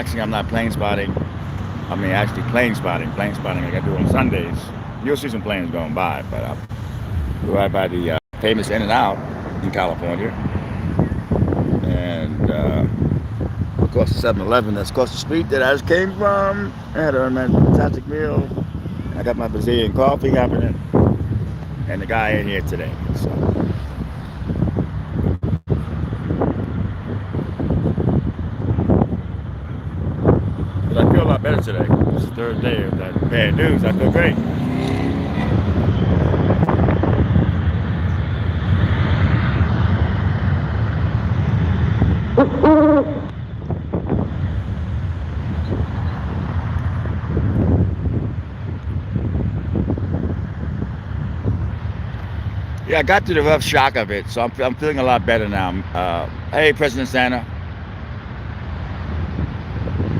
relaxing. I'm not plane spotting. I mean, actually plane spotting like I do on Sundays. You'll see some planes going by, but I go right by the famous In and Out in California, and across the 7-Eleven that's across the street that I just came from. I had a fantastic meal. I got my Brazilian coffee happening, and the guy in here today. So, but I feel a lot better today. It's the third day of that bad news. I feel great. Yeah, I got through the rough shock of it, so I'm feeling a lot better now. Hey, President Santa.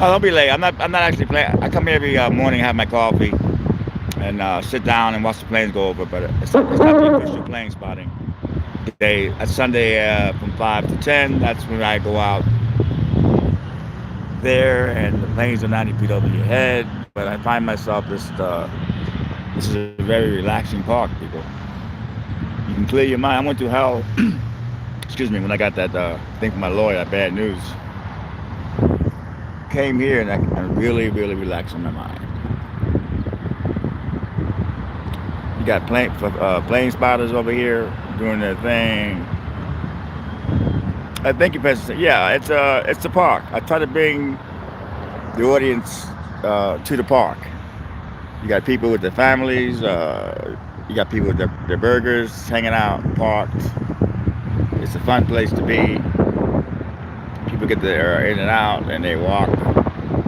Oh, don't be late. I'm not actually playing. I come here every morning, have my coffee, and sit down and watch the planes go over. But it's not the official plane spotting day. That's Sunday from 5 to 10. That's when I go out there, and the planes are 90 feet over your head. But I find myself this is a very relaxing park, people. You can clear your mind. I went through hell. Excuse me, when I got that thing from my lawyer, that bad news. Came here and I really, really relaxed my mind. You got plane spotters over here doing their thing. Thank you, President. Yeah, it's the park. I try to bring the audience to the park. You got people with their families. You got people with their burgers hanging out, parked. It's a fun place to be. People get their in and out, and they walk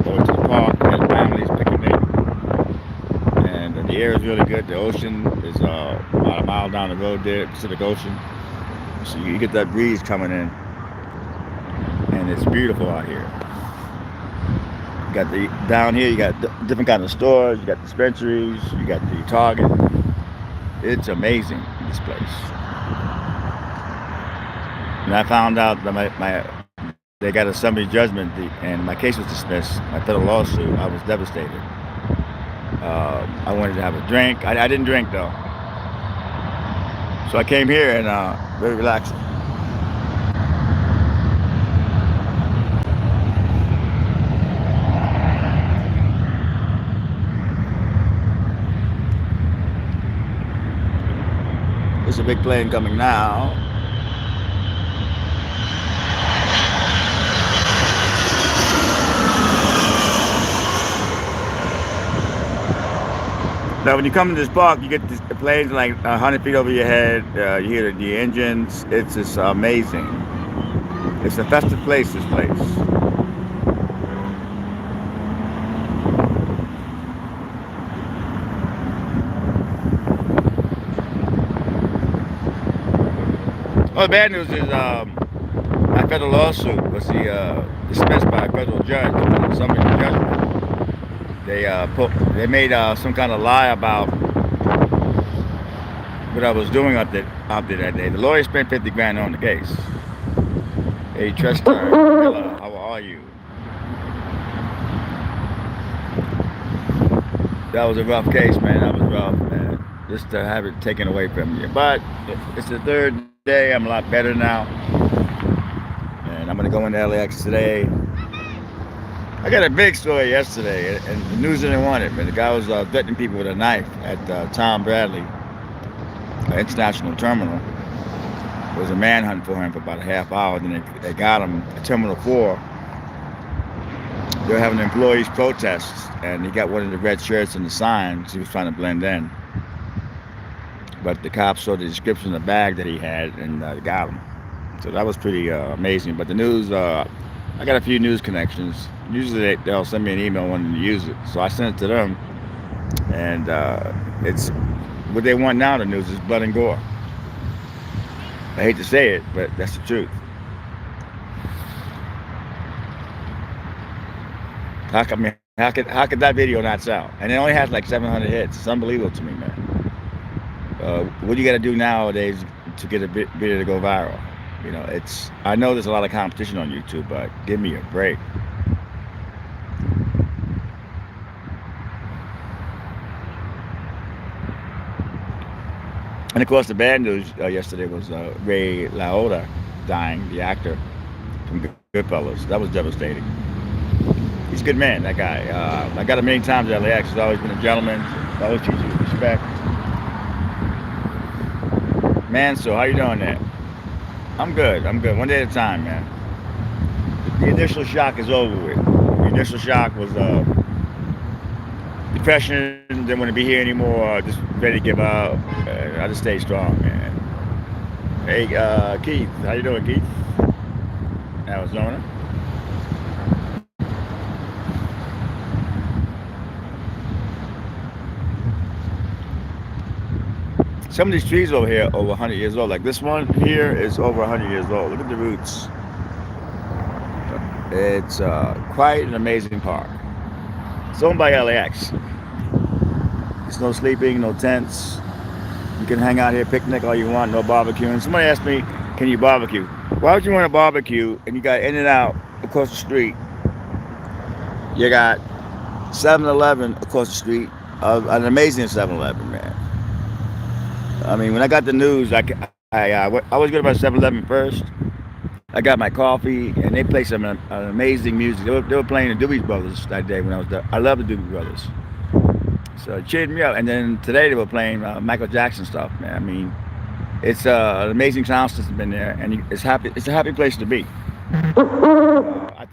over to the park. Their families picnic, and the air is really good. The ocean is about a mile down the road there, Pacific Ocean. So you get that breeze coming in, and it's beautiful out here. You got down here. You got different kind of stores. You got dispensaries. You got the Target. It's amazing, this place. And I found out that they got a summary judgment, and my case was dismissed. My federal lawsuit. I was devastated. I wanted to have a drink. I didn't drink though, so I came here and very relaxing. There's a big plane coming now. Now, when you come to this park, you get the planes like 100 feet over your head. You hear the engines. It's just amazing. It's a festive place, this place. Well, the bad news is my federal lawsuit was dismissed by a federal judge on a summary judgment. They made some kind of lie about what I was doing out there that day. The lawyer spent 50 grand on the case. Hey, Tristan, hello, how are you? That was a rough case, man. That was rough, man. Just to have it taken away from you. But it's the third day. I'm a lot better now, and I'm gonna go into LAX today. I got a big story yesterday, and the news didn't want it, but the guy was threatening people with a knife at Tom Bradley International Terminal. There was a manhunt for him for about a half hour, then they got him at Terminal 4. They were having employees protest, and he got one of the red shirts and the signs. He was trying to blend in. But the cops saw the description of the bag that he had and got him. So that was pretty amazing. But the news, I got a few news connections. Usually they'll send me an email wanting to use it. So I sent it to them. And it's what they want now, the news is blood and gore. I hate to say it, but that's the truth. How could that video not sell? And it only has like 700 hits. It's unbelievable to me, man. What do you got to do nowadays to get a video to go viral? You know, I know there's a lot of competition on YouTube, but give me a break. And of course, the bad news yesterday was Ray Liotta dying, the actor from Goodfellas. That was devastating. He's a good man, that guy. I got him many times at LAX. He's always been a gentleman. Always treats you with respect. Man, so how you doing there? I'm good. I'm good. One day at a time, man. The initial shock is over with. The initial shock was depression. Didn't want to be here anymore. Just ready to give up. I just stay strong, man. Hey, Keith, how you doing, Keith? Arizona. Some of these trees over here are over 100 years old. Like this one here is over 100 years old. Look at the roots. It's quite an amazing park. It's owned by LAX. There's no sleeping, no tents. You can hang out here, picnic all you want, no barbecuing. Somebody asked me, can you barbecue? Why would you want to barbecue and you got In and Out across the street? You got 7-Eleven across the street, an amazing 7-Eleven, man. I mean, when I got the news, I was going to 7-Eleven first. I got my coffee, and they played some amazing music. They were playing the Doobie Brothers that day when I was there. I love the Doobie Brothers. So it cheered me up. And then today they were playing Michael Jackson stuff, man. I mean, it's an amazing sound system in there, and it's happy. It's a happy place to be. I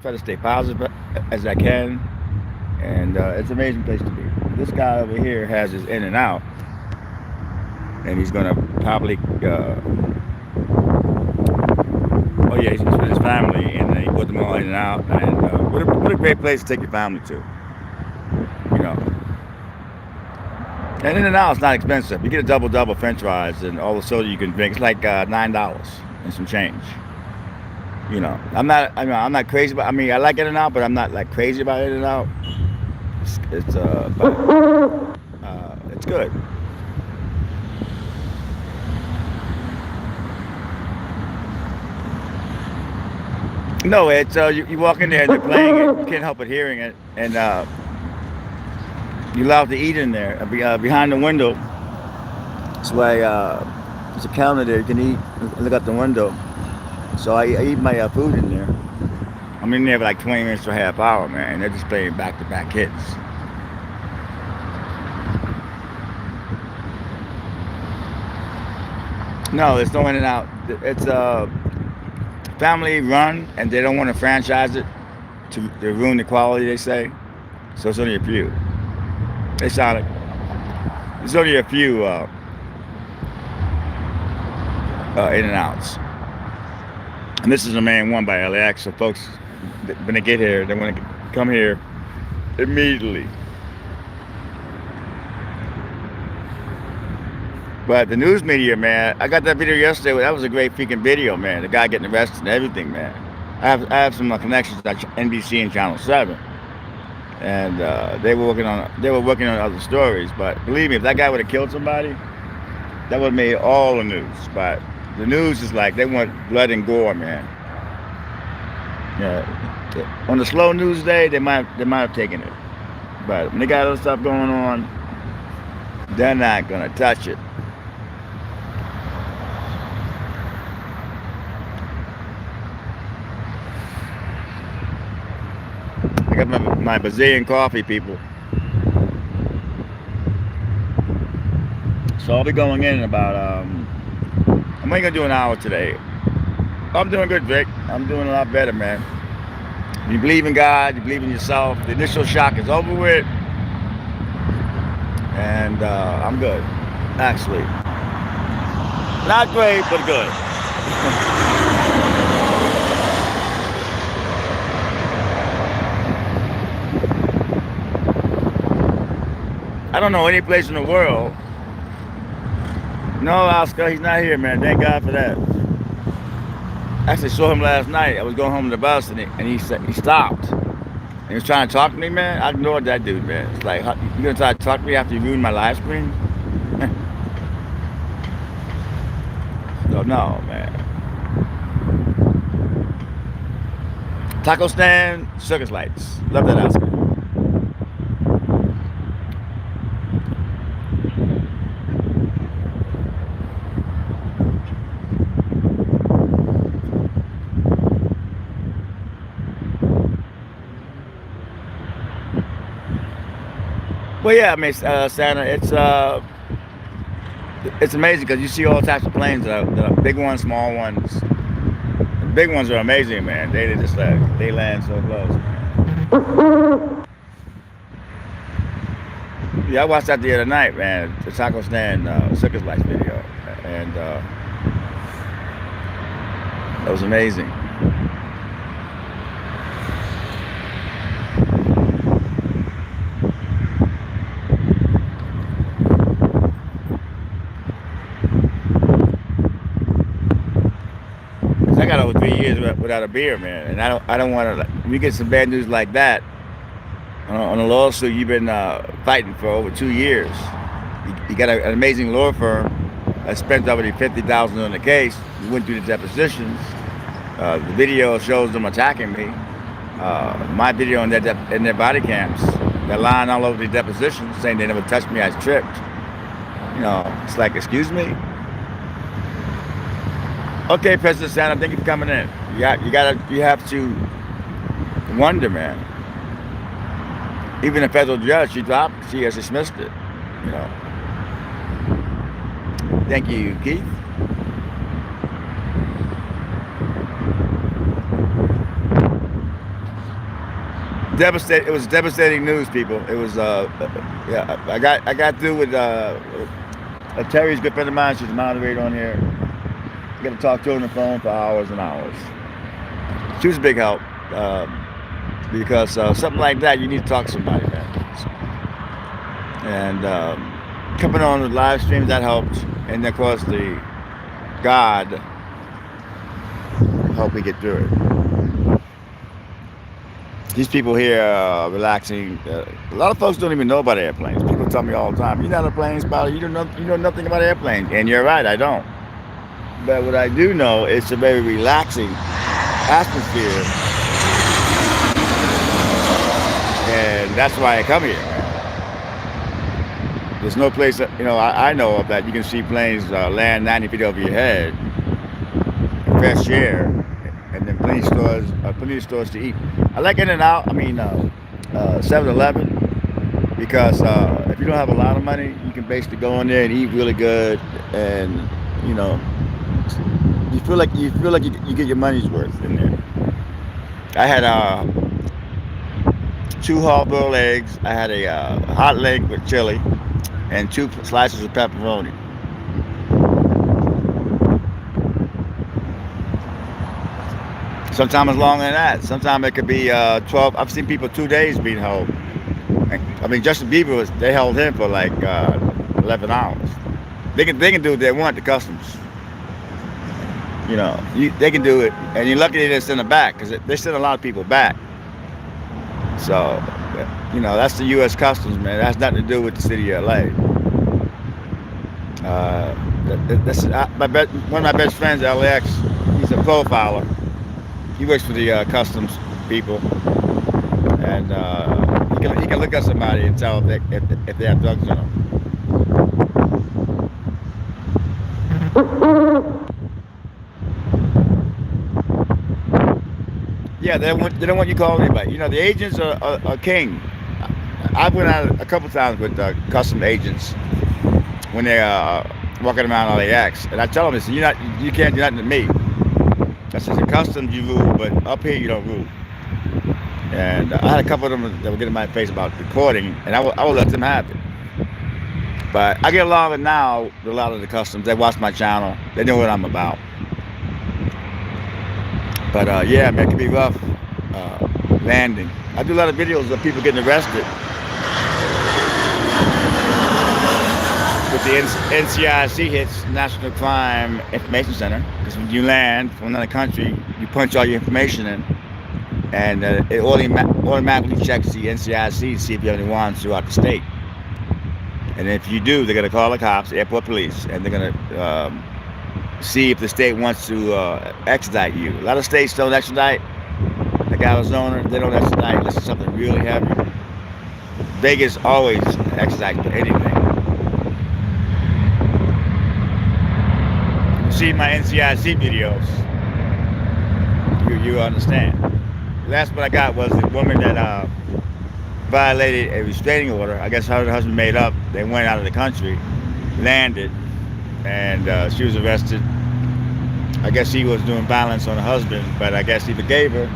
try to stay positive as I can, and it's an amazing place to be. This guy over here has his In and Out, and he's gonna probably. Oh yeah, he's with his family, and he put them all In and Out. And what a great place to take your family to. You know. And In and Out is not expensive. You get a double French fries and all the soda you can drink. It's like $9 and some change. You know, I'm not crazy about. I mean, I like In and Out, but I'm not like crazy about In and Out. It's good. No, it's you walk in there and they're playing it. You can't help but hearing it, and you're allowed to eat in there behind the window. That's why there's a counter there. You can eat and look out the window. So I eat my food in there. I'm in there for like 20 minutes to a half hour, man. They're just playing back-to-back hits. No, there's no In and Out. It's family run, and they don't want to franchise it to ruin the quality. They say so. It's only a few. They sound like there's only a few In and Outs. And this is a main one by LAX. So folks, when they get here, they want to come here immediately. But the news media, man, I got that video yesterday. That was a great freaking video, man. The guy getting arrested and everything, man. I have some connections at NBC and Channel 7, and they were working on other stories. But believe me, if that guy would have killed somebody, that would have made all the news. But the news is like they want blood and gore, man. Yeah. On the slow news day, they might have taken it, but when they got other stuff going on, they're not gonna touch it. I got my Brazilian coffee, people. So I'll be going in about I'm only gonna do an hour today. I'm doing good, Vic. I'm doing a lot better, man. You believe in God, you believe in yourself. The initial shock is over with, and I'm good. Actually, not great, but good. I don't know any place in the world. No, Oscar, he's not here, man. Thank God for that. I actually saw him last night. I was going home to the bus, and he stopped. And he was trying to talk to me, man. I ignored that dude, man. It's like, you gonna try to talk to me after you ruined my live stream? So no, man. Taco stand, circus lights. Love that, Oscar. Well, yeah, I mean, Santa, it's amazing because you see all types of planes, the big ones, small ones. The big ones are amazing, man. They just like they land so close, man. Yeah, I watched that the other night, man. The taco stand circus lights video, and that was amazing. 'Cause I got over 3 years without a beer, man, and I don't want to. We get some bad news like that on a lawsuit. You've been fighting for over 2 years. You got an amazing law firm that spent already $50,000 on the case. We went through the depositions. The video shows them attacking me. My video in their body cams. They're lying all over the depositions, saying they never touched me. I tripped. It's like, excuse me. Okay, President Santa, thank you for coming in. You have to wonder, man. Even a federal judge, she has dismissed it. You know. Thank you, Keith. It was devastating news, people. It was yeah. I got through with Terry's good friend of mine. She's a moderator on here. I got to talk to her on the phone for hours and hours. She was a big help because something like that, you need to talk to somebody, man. And coming on the live streams, that helped. And of course, the God helped me get through it. These people here relaxing. A lot of folks don't even know about airplanes. People tell me all the time, "You're not a plane spotter. You know nothing about airplanes." And you're right, I don't. But what I do know, it's a very relaxing atmosphere, and that's why I come here. There's no place that, I know of that you can see planes land 90 feet over your head, fresh air, and then plenty of stores to eat. I like In-N-Out. 7-Eleven, because if you don't have a lot of money, you can basically go in there and eat really good, and you feel like you get your money's worth in there. I had 2 hard-boiled eggs. I had a hot leg with chili, and 2 slices of pepperoni. Sometimes it's longer than that. Sometimes it could be 12. I've seen people 2 days being held. Justin Bieber they held him for like 11 hours. They can do what they want, the customs. They can do it, and you're lucky they didn't send them back, because they send a lot of people back. So, that's the U.S. Customs, man. That has nothing to do with the city of LA. One of my best friends, LAX, he's a profiler. He works for the customs people, and he can look at somebody and tell if they have drugs in them. Yeah, they don't want you calling anybody. The agents are king. I went out a couple times with custom agents when they're walking around LAX, and I tell them, you can't do nothing to me. That's just a customs you rule, but up here you don't rule. And I had a couple of them that were getting in my face about recording, and I will let them have it. But I get along now with a lot of the customs. They watch my channel. They know what I'm about. But yeah, man, it can be rough landing. I do a lot of videos of people getting arrested with the NCIC hits, National Crime Information Center. Because when you land from another country, you punch all your information in, and it automatically checks the NCIC to see if you have any warrants throughout the state. And if you do, they're going to call the cops, airport police, and they're going to see if the state wants to extradite you. A lot of states don't extradite. Like Arizona, they don't extradite unless it's something really heavy. Vegas always extradite for anything. You see my NCIC videos, you understand. The last one I got was the woman that violated a restraining order. I guess her husband made up. They went out of the country, landed, and she was arrested. I guess she was doing violence on her husband, but I guess he forgave her.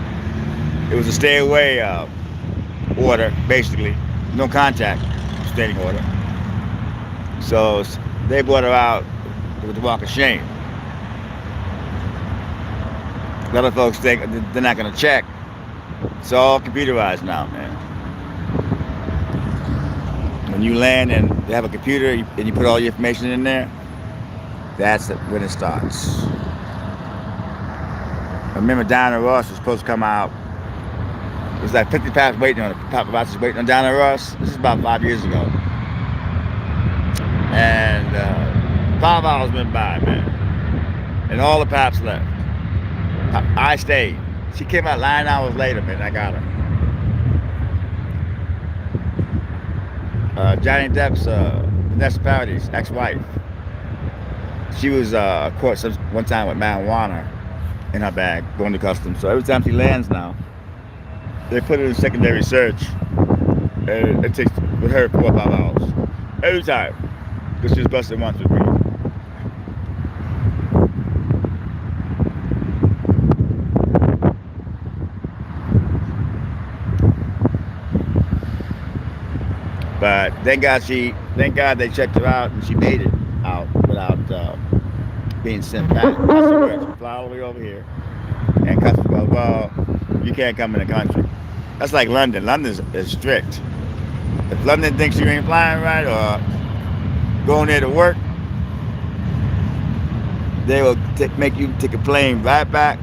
It was a stay away order, basically, no contact restraining order. So they brought her out with the walk of shame. A lot of folks think they're not going to check. It's all computerized now, man. When you land and they have a computer and you put all your information in there, that's when it starts. I remember Diana Ross was supposed to come out. It was like 50 paps waiting on it. Paparazzi waiting on Diana Ross. This is about 5 years ago. And 5 hours went by, man. And all the paps left. I stayed. She came out 9 hours later, man. I got her. Johnny Depp's Vanessa Paradis ex-wife. She was caught one time with marijuana in her bag, going to customs. So every time she lands now, they put it in secondary search. And it takes with her 4 or 5 hours. Every time. Because she was busted once with me. But thank God they checked her out and she made it out without being sent back. That's the worst. She fly all the way over here. And customs goes, well, you can't come in the country. That's like London. London is strict. If London thinks you ain't flying right or going there to work, they will make you take a plane right back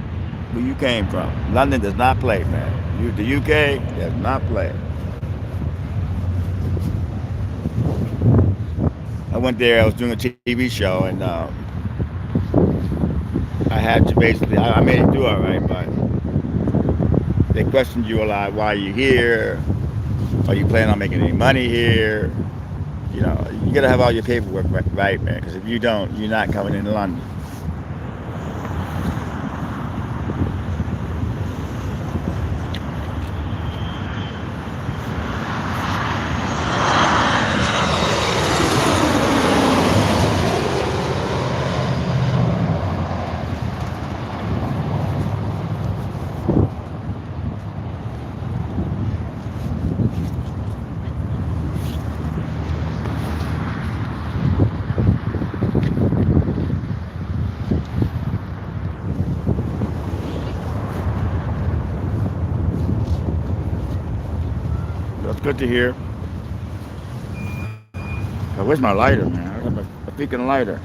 where you came from. London does not play, man. The UK does not play. I went there, I was doing a TV show, and I had to basically, I made it through all right, but they questioned you a lot. Why are you here? Are you planning on making any money here? You know, you gotta have all your paperwork right, man, because if you don't, you're not coming into London. That's good to hear. Oh, where's my lighter, man? I have a freaking lighter.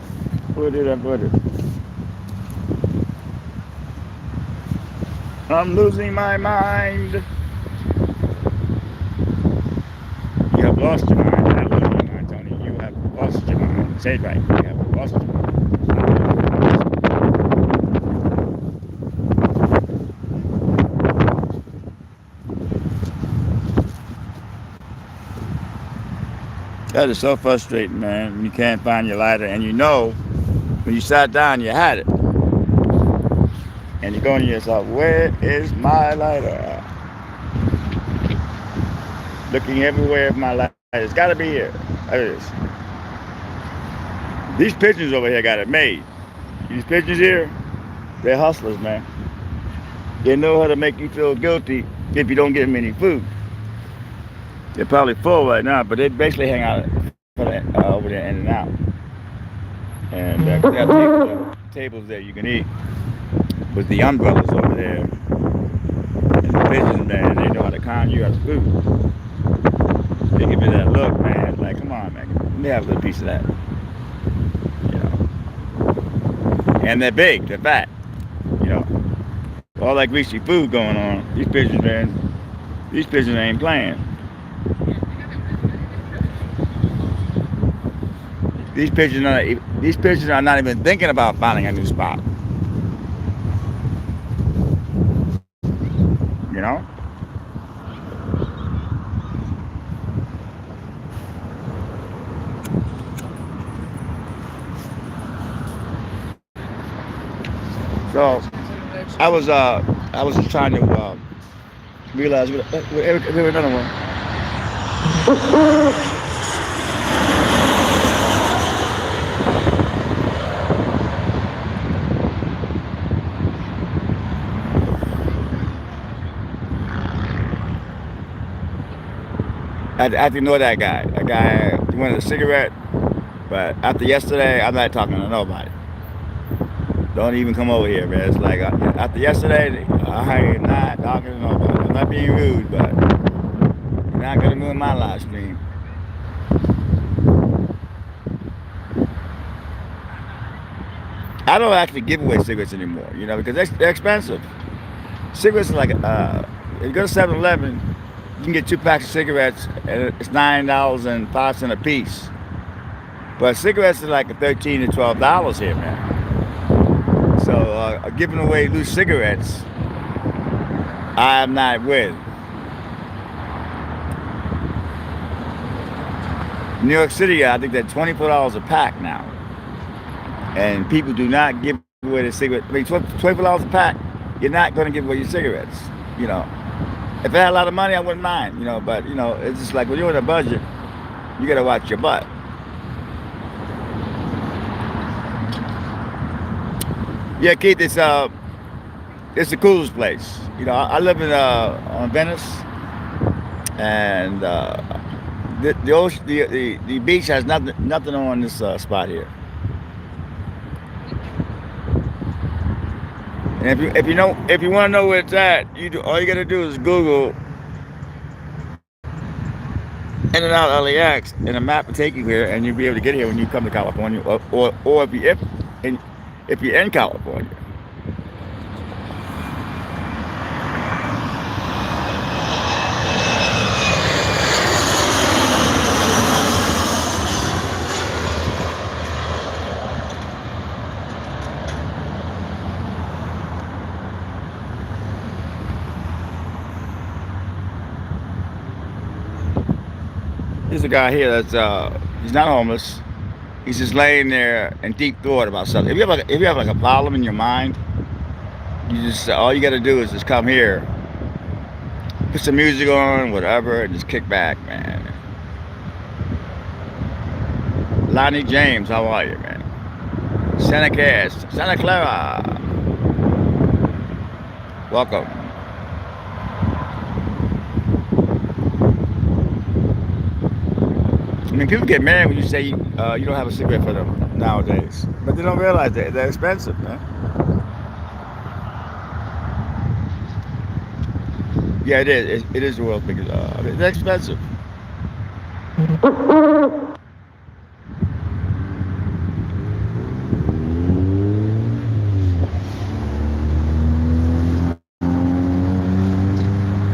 Where did I put it? I'm losing my mind. You have lost your mind. You're not losing your mind, Tony. You have lost your mind. Say it right. You have lost your mind. That is so frustrating, man. You can't find your lighter, and you know when you sat down, you had it. And you're going to yourself, where is my lighter? Looking everywhere for my lighter. It's got to be here. There it is. These pigeons over here got it made. These pigeons here, they're hustlers, man. They know how to make you feel guilty if you don't give them any food. They're probably full right now, but they basically hang out over there in and out. And they have tables there you can eat with the umbrellas over there. And the pigeons, man, they know how to con you as food. They give you that look, man. Like, come on, man. Let me have a little piece of that. You know. And they're big, they're fat. You know. All that greasy food going on. These pigeons, man, these pigeons ain't playing. These pigeons are not even thinking about finding a new spot. You know? So I was just trying to realize we have another one. I had to ignore that guy. That guy, he wanted a cigarette, but after yesterday, I'm not talking to nobody. Don't even come over here, man. It's like after yesterday, I am not talking to nobody. I'm not being rude, but you're not gonna ruin my live stream. I don't actually give away cigarettes anymore, because they're expensive. Cigarettes are like, if you go to 7-Eleven, you can get 2 packs of cigarettes, and it's $9.05 a piece. But cigarettes are like $13 to $12 here, man. So giving away loose cigarettes, I'm not with. New York City, I think they're $24 a pack now, and people do not give away the cigarette. I mean, $24 a pack, you're not going to give away your cigarettes. You know, if I had a lot of money, I wouldn't mind. But it's just like when you're on a budget, you got to watch your butt. Yeah, Keith, it's the coolest place. I live in on Venice, and the ocean, the beach has nothing on this spot here. And if you want to know where it's at, all you got to do is Google in and out LAX, and a map will take you here, and you'll be able to get here when you come to California, or if you're in California. There's a guy here that's he's not homeless. He's just laying there in deep thought about something. If you have like a problem in your mind, all you got to do is just come here, put some music on, whatever, and just kick back, man. Lonnie James, how are you, man? Santa Clara, welcome. I mean, people get mad when you say you don't have a cigarette for them nowadays, but they don't realize that they're expensive, man. Yeah, it is. It is the world's biggest. They're expensive.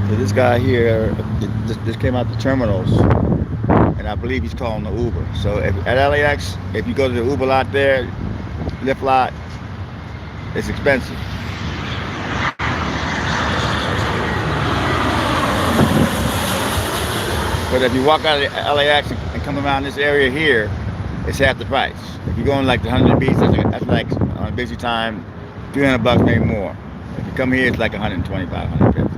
So this guy here, this came out the terminals, and I believe he's calling the Uber. So at LAX, if you go to the Uber lot there, Lyft lot, it's expensive. But if you walk out of LAX and come around this area here, it's half the price. If you're going like the 100 Beach, that's like on a busy time, $300 maybe more. If you come here, it's like 125, 150.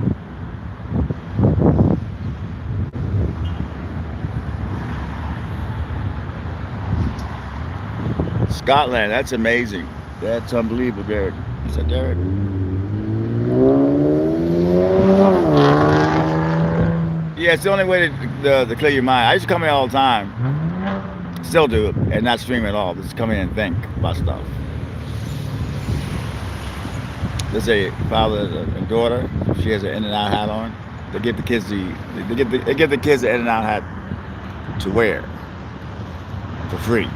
Scotland, that's amazing. That's unbelievable, Derek. Is that Derek? Yeah, it's the only way to clear your mind. I used to come here all the time. Still do, and not stream at all. Just come in and think about stuff. There's a father and daughter. She has an in and out hat on. They give the kids they give the kids the in and out hat to wear for free.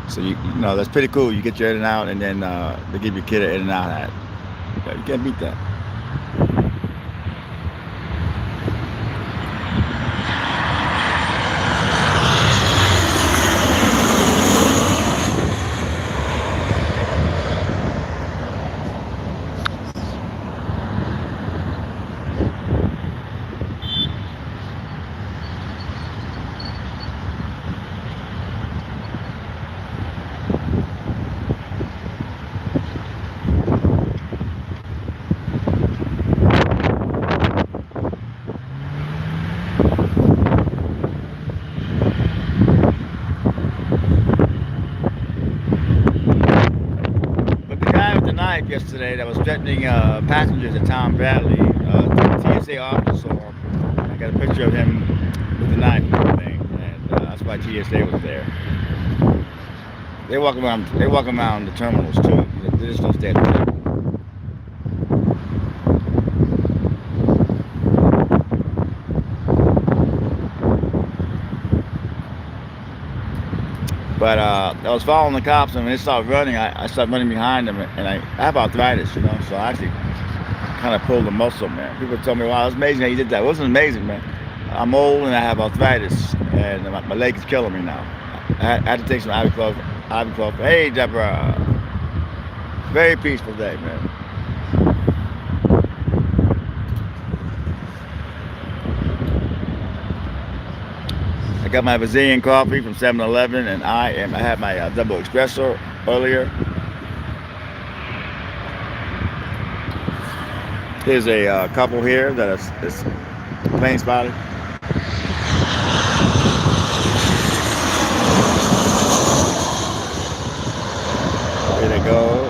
So you know that's pretty cool. You get your in and out, and then they give your kid an in and out hat. Yeah, you can't beat that. yesterday that was threatening passengers at Tom Bradley. The TSA officer saw him. I got a picture of him with the knife and everything, and that's why TSA was there. They walk around. They walk around the terminals too. They just don't stay at the terminal. But I was following the cops, and when they started running, I started running behind them, and I have arthritis, you know, so I actually kind of pulled a muscle, man. People told me, wow, it's amazing how you did that. It wasn't amazing, man. I'm old, and I have arthritis, and my leg is killing me now. I had to take some ibuprofen. Hey, Deborah. Very peaceful day, man. I got my Brazilian coffee from 7-Eleven, and I had my double espresso earlier. Here's a couple here that is plane spotted. Here they go.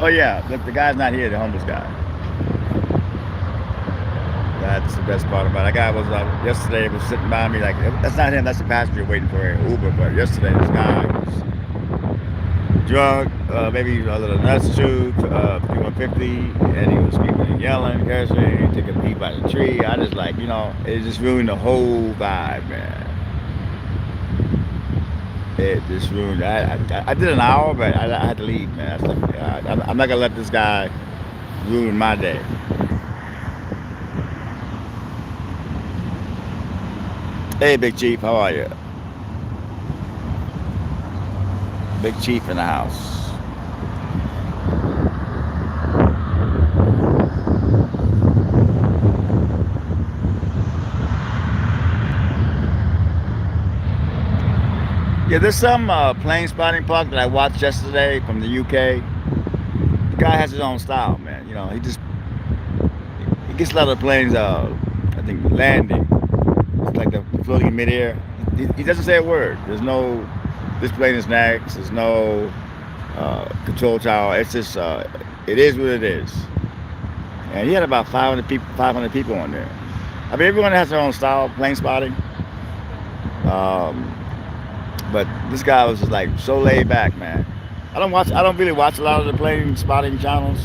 Oh yeah, the guy's not here, the homeless guy. That's the best part about it. That guy was yesterday was sitting by me like, that's not him, that's the passenger waiting for an Uber. But yesterday this guy was drunk, maybe a little nuts too, 5150, and he was screaming and yelling, cursing, taking a peek by the tree. I just like, you know, it just ruined the whole vibe, man. It just ruined. I did an hour, but I had to leave, man. I'm not gonna let this guy ruin my day. Hey, Big Chief, how are you? Big Chief in the house. Yeah, there's some plane spotting park that I watched yesterday from the UK. The guy has his own style, man. You know, he gets a lot of planes, I think, landing. It's like they're floating in midair. He doesn't say a word. There's no, this plane is next. There's no control tower. It's just, it is what it is. And he had about 500 people on there. I mean, everyone has their own style of plane spotting. But this guy was just like so laid back, man. I don't really watch a lot of the plane spotting channels,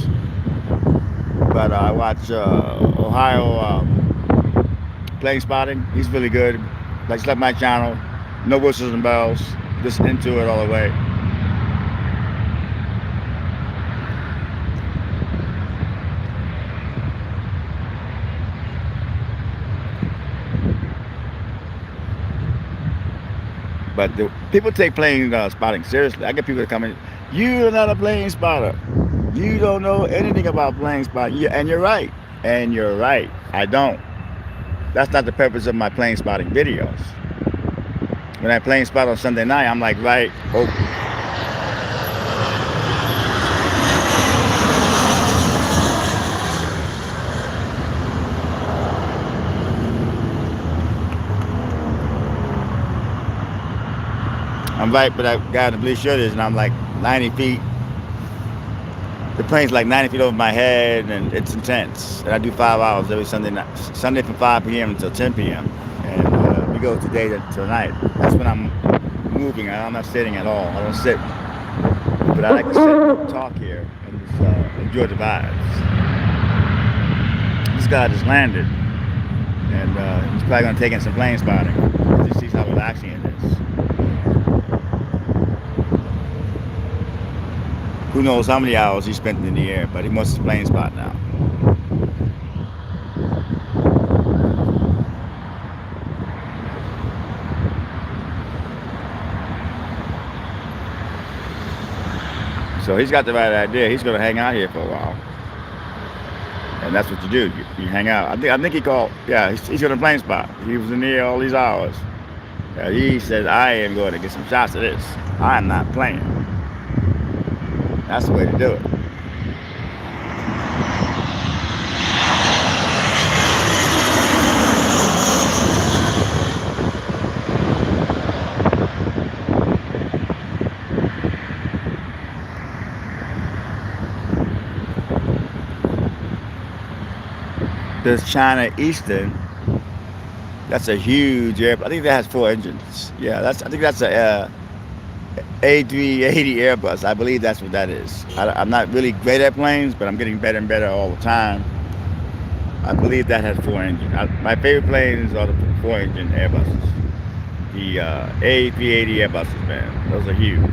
but I watch Ohio plane spotting. He's really good. Like my channel, no whistles and bells, just into it all the way. But people take plane spotting seriously. I get people that come in, you're not a plane spotter. You don't know anything about plane spotting. Yeah, and you're right. And you're right. I don't. That's not the purpose of my plane spotting videos. When I plane spot on Sunday night, I'm like, right, oh. I'm right, but that guy in the blue shirt is, and I'm like 90 feet. The plane's like 90 feet over my head, and it's intense. And I do 5 hours every Sunday night. Sunday from 5 p.m. until 10 p.m. And we go today to night. That's when I'm moving. I'm not sitting at all. I don't sit. But I like to sit and talk here and just enjoy the vibes. This guy just landed, and he's probably going to take in some plane spotting. He sees how relaxing it is. Who knows how many hours he spent in the air, but he wants his plane spot now. So he's got the right idea. He's going to hang out here for a while. And that's what you do. You hang out. I think he called, yeah, he's going to plane spot. He was in the air all these hours. He says, I am going to get some shots of this. I'm not playing. That's the way to do it. This China Eastern, that's a huge airplane. I think that has 4 engines. Yeah, I think that's a A380 Airbus. I believe that's what that is. I'm not really great at planes, but I'm getting better and better all the time. I believe that has 4 engines. My favorite planes are the 4 engine Airbuses. The A380 Airbuses, man. Those are huge.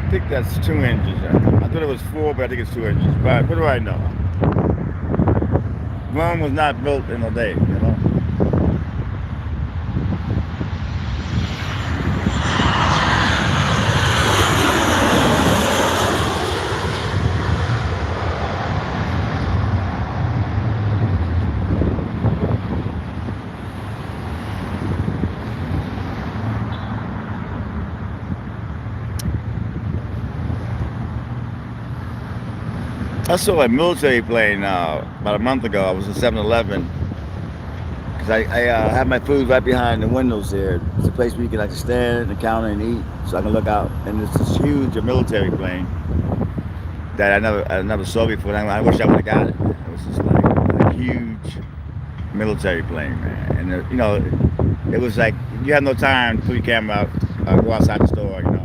I think that's 2 engines. I thought it was 4, but I think it's 2 engines. But what do I know? Rome was not built in a day, you know. I saw a military plane about a month ago. I was at 7-Eleven because I have my food right behind the windows there. It's a place where you can like stand at the counter and eat, so I can look out. And it's this huge military plane that I never saw before. And I wish I would have got it. It was just like a huge military plane, man. And it was like you have no time to put your camera out, go outside the store. It was,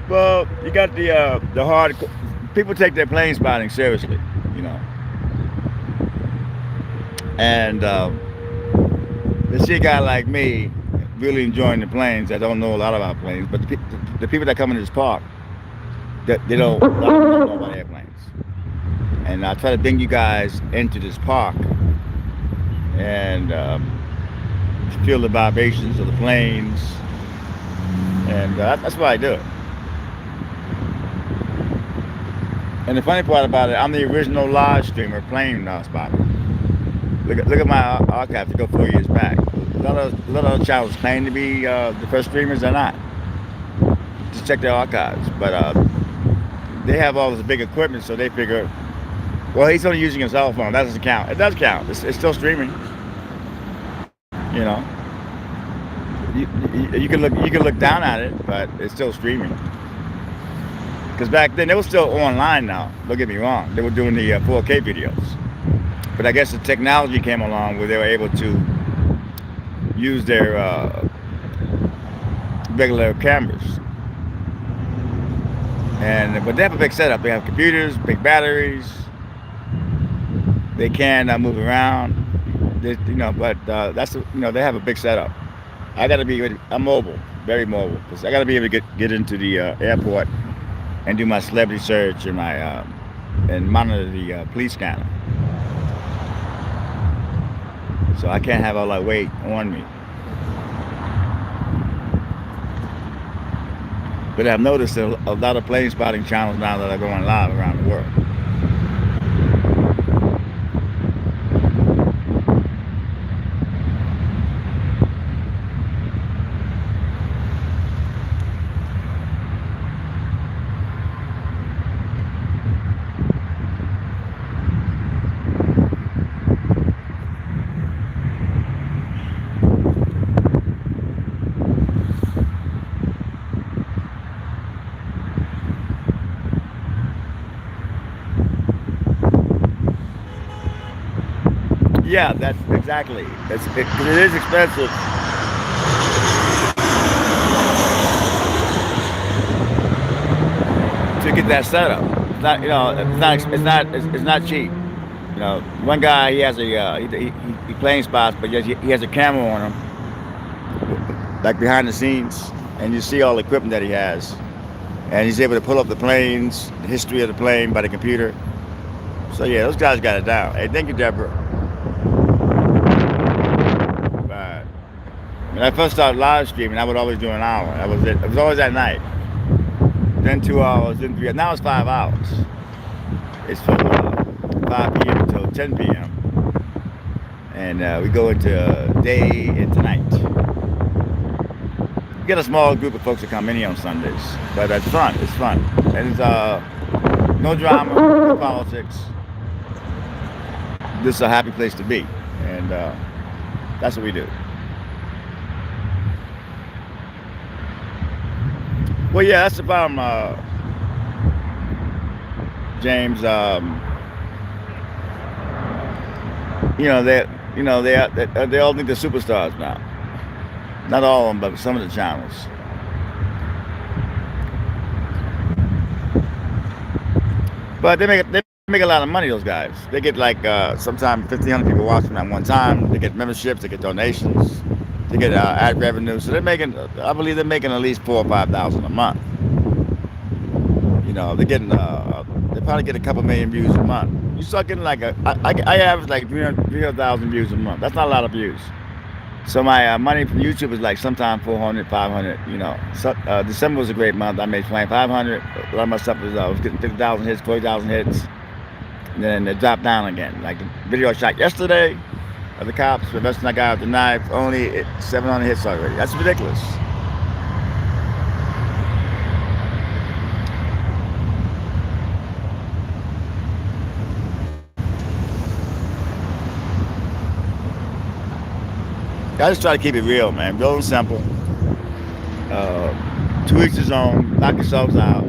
well, you got the hard. People take their plane spotting seriously, you know. And to see a guy like me really enjoying the planes, I don't know a lot about planes, but the people that come into this park, they don't, a lot of them don't know about airplanes. And I try to bring you guys into this park and feel the vibrations of the planes, and that's why I do it. And the funny part about it, I'm the original live streamer plane spotter. Look at my archive to go 4 years back. A lot of channels claim to be the first streamers. They're not. Just check their archives. But they have all this big equipment, so they figure, well, he's only using a cell phone. That doesn't count. It does count. It's still streaming. You know, you can look down at it, but it's still streaming. Because back then they were still online. Now, don't get me wrong. They were doing the 4K videos. But I guess the technology came along where they were able to use their regular cameras. But they have a big setup. They have computers, big batteries. They can move around. But they have a big setup. I'm mobile, very mobile, because I got to be able to get into the airport and do my celebrity search and and monitor the police scanner. So I can't have all that weight on me. But I've noticed a lot of plane spotting channels now that are going live around the world. Yeah, that's exactly. It is expensive. To get that setup. not, it's not cheap. One guy, he has a he playing spots, but he has a camera on him, like behind the scenes, and you see all the equipment that he has, and he's able to pull up the planes, the history of the plane by the computer. So yeah, those guys got it down. Hey, thank you, Deborah. But when I first started live streaming, I would always do an hour. That was it. It was always at night. Then 2 hours, then 3 hours. Now it's 5 hours. It's from 5 p.m. until 10 p.m. And we go into day into night. We get a small group of folks that come in here on Sundays, but it's fun. It's fun, and it's no drama, no politics. This is a happy place to be, and that's what we do. Well, yeah, that's the problem, James. They all think they're superstars now. Not all of them, but some of the channels. But they make a lot of money. Those guys. They get like sometimes 1,500 people watching at one time. They get memberships. They get donations. They get ad revenue. So they're making. I believe they're making at least $4,000 or $5,000 a month. They're getting. They probably get a couple million views a month. You start getting like I average like 300,000 views a month. That's not a lot of views. So my money from YouTube is like sometimes 400, 500. So, December was a great month. I made 2,500. A lot of my stuff was getting 50,000 hits, 40,000 hits, and then it dropped down again. Like the video I shot yesterday of the cops arresting that guy with the knife, only 700 hits already. That's ridiculous. I just try to keep it real, man. Real and simple. To each his own. Knock yourselves out.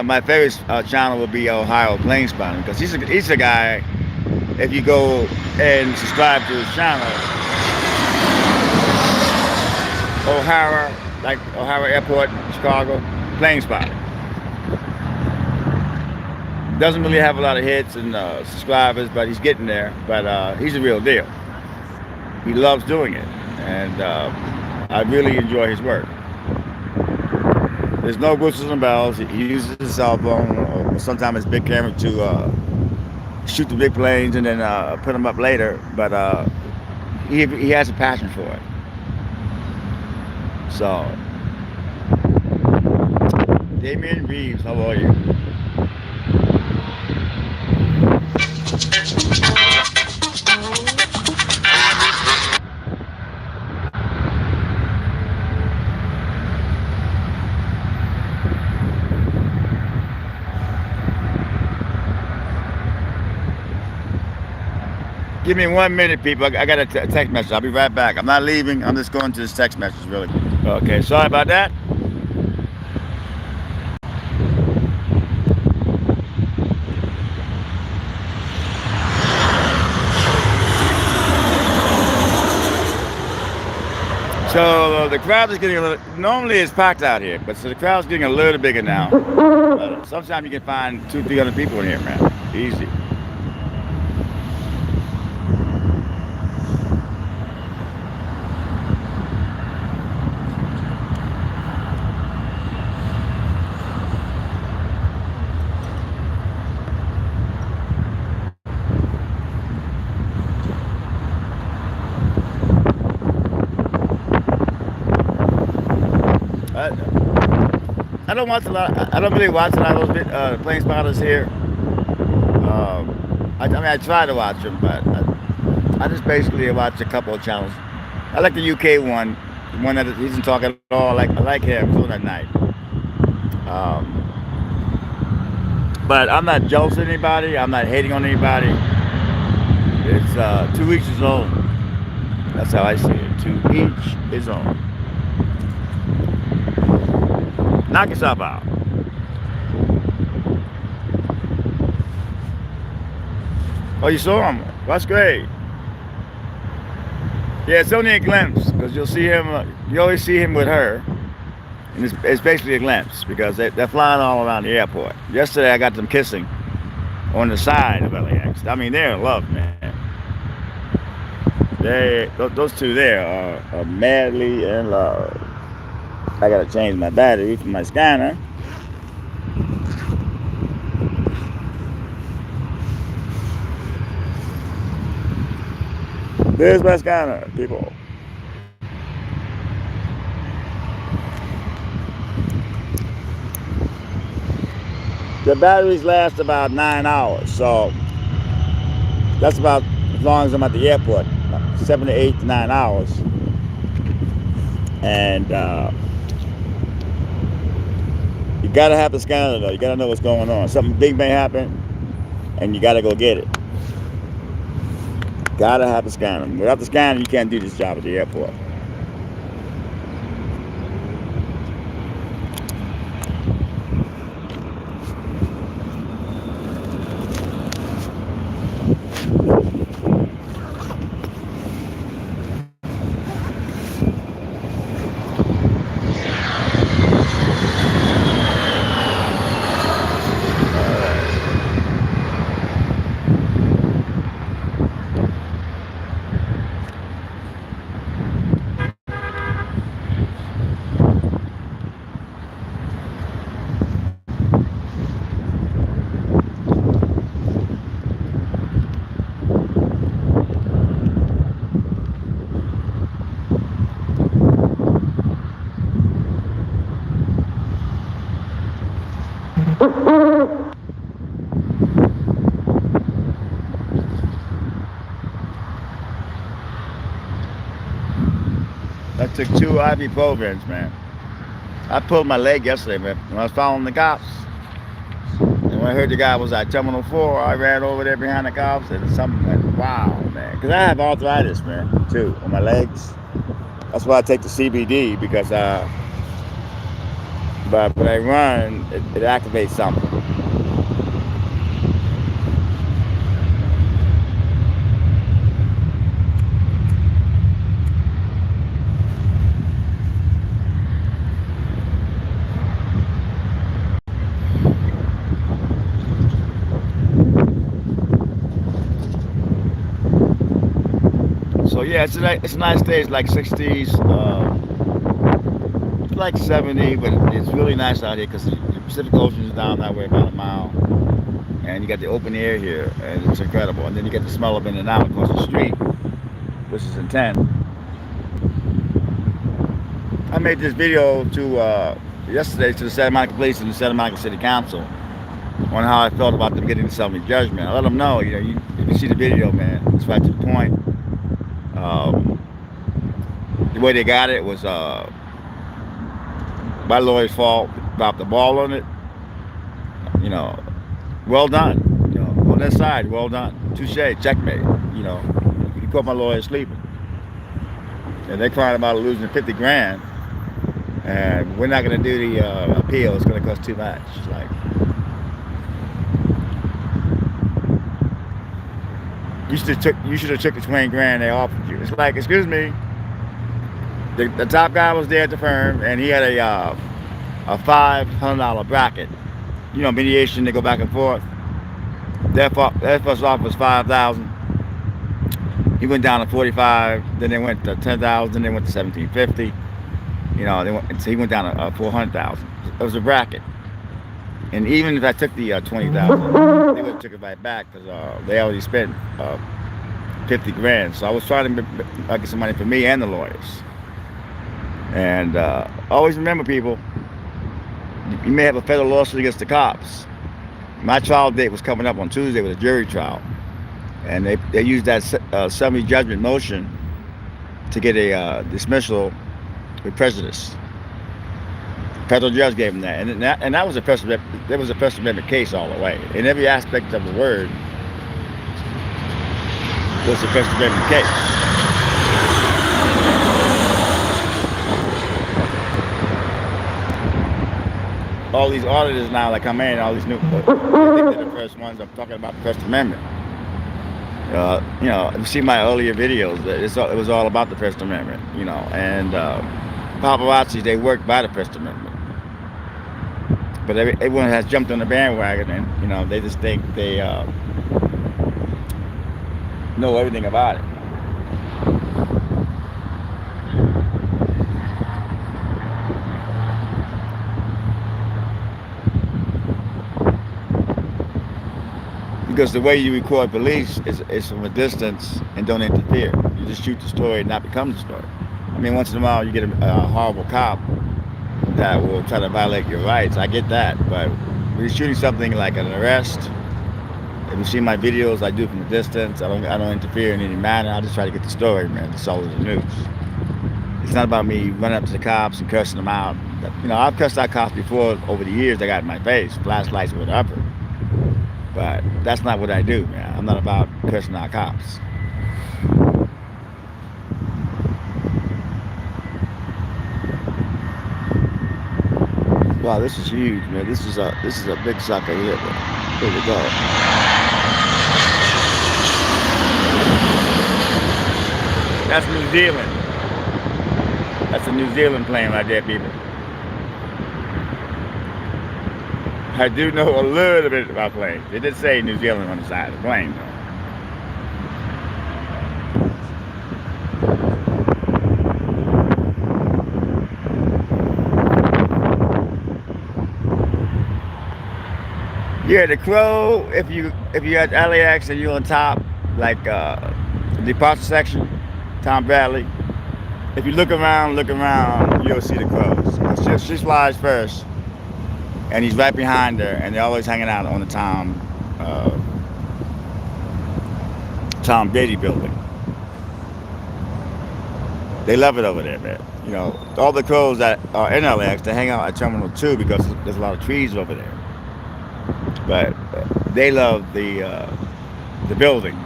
My favorite channel will be Ohio Plane Spotting, because he's a guy. If you go and subscribe to his channel, O'Hara Airport, Chicago, Plane Spotting. Doesn't really have a lot of hits and subscribers, but he's getting there. But he's a real deal. He loves doing it, and I really enjoy his work. There's no whistles and bells. He uses his cell phone or sometimes his big camera to shoot the big planes and then put them up later. But he has a passion for it. So, Damian Reeves, how are you? Give me 1 minute, people. I got a text message. I'll be right back. I'm not leaving. I'm just going to this text message really quick. Okay, sorry about that. So the crowd is getting a little, normally it's packed out here, but so the crowd's getting a little bigger now. Sometimes you can find 200-300 people in here, man. Easy. I don't watch a lot. I don't really watch a lot of those plane spotters here. I try to watch them, but I just basically watch a couple of channels. I like the UK one, the one that he doesn't talk at all. I like him. It's on at night. But I'm not jealous of anybody. I'm not hating on anybody. It's 2 each his own. That's how I see it. To each his own. Knock yourself out. Oh, you saw him? That's great. Yeah, it's only a glimpse, because you'll see him. You always see him with her, And it's basically a glimpse because they're flying all around the airport. Yesterday I got them kissing on the side of LAX. I mean, they're in love, man. Those two there are madly in love. I gotta change my battery for my scanner. There's my scanner, people. The batteries last about 9 hours, so that's about as long as I'm at the airport, 7 to 8 to 9 hours. And you gotta have the scanner though. You gotta know what's going on. Something big may happen, and you gotta go get it. Gotta have the scanner. Without the scanner, you can't do this job at the airport. I took 2 ibuprofens, man. I pulled my leg yesterday, man, when I was following the cops. And when I heard the guy was at Terminal 4, I ran over there behind the cops, and something went, wow, man. Because I have arthritis, man, too, on my legs. That's why I take the CBD, because but when I run, it activates something. So yeah, it's a nice day. It's like 60s, it's like 70, but it's really nice out here because the Pacific Ocean is down that way about a mile, and you got the open air here, and it's incredible. And then you get the smell of In and Out across the street, which is intense. I made this video yesterday to the Santa Monica Police and the Santa Monica City Council on how I felt about them getting the summary judgment. I let them know, if you see the video, man, it's right to the point. The way they got it was my lawyer's fault. Dropped the ball on it. You know, well done. On that side, well done. Touche, checkmate. You caught my lawyer sleeping, and they're crying about losing 50 grand, and we're not going to do the appeal. It's going to cost too much. It's like, you should have took the 20 grand they offered you. It's like, excuse me. The top guy was there at the firm, and he had a $500 bracket. Mediation, they go back and forth. Their first offer was $5,000. He went down to 45. Then they went to 10,000. Then they went to 1750. So he went down to 400,000. It was a bracket. And even if I took the 20,000, they would have took it right back because they already spent 50 grand. So I was trying to get some money for me and the lawyers. And always remember, people, you may have a federal lawsuit against the cops. My trial date was coming up on Tuesday with a jury trial. And they used that summary judgment motion to get a dismissal with prejudice. Federal judge gave them that. And that was a First Amendment, there was a First Amendment case all the way. In every aspect of the word was a First Amendment case. All these auditors now that come in, all these new, I think they're the first ones. I'm talking about the First Amendment. You see my earlier videos. It was all about the First Amendment. And paparazzi, they work by the First Amendment. But everyone has jumped on the bandwagon, and they just think they know everything about it. Because the way you record police is from a distance and don't interfere. You just shoot the story and not become the story. I mean, once in a while you get a horrible cop that will try to violate your rights. I get that, but when you're shooting something like an arrest, if you see my videos, I do it from a distance. I don't interfere in any manner. I just try to get the story, man. That's all the news. It's not about me running up to the cops and cursing them out. I've cursed out cops before over the years. They got in my face, flashlights with an upper. But that's not what I do, man. I'm not about cursing out cops. Wow, this is huge, man. This is a big sucker here, man. Here we go. That's New Zealand. That's a New Zealand plane right there, people. I do know a little bit about planes. It did say New Zealand on the side of the plane, though. Yeah, the Crow. If you're at LAX and you're on top, like the departure section, Tom Bradley. If you look around, you'll see the Crows. She flies first, and he's right behind her, and they're always hanging out on the Tom Brady building. They love it over there, man. All the Crows that are in LAX, they hang out at Terminal 2 because there's a lot of trees over there. But they love the building.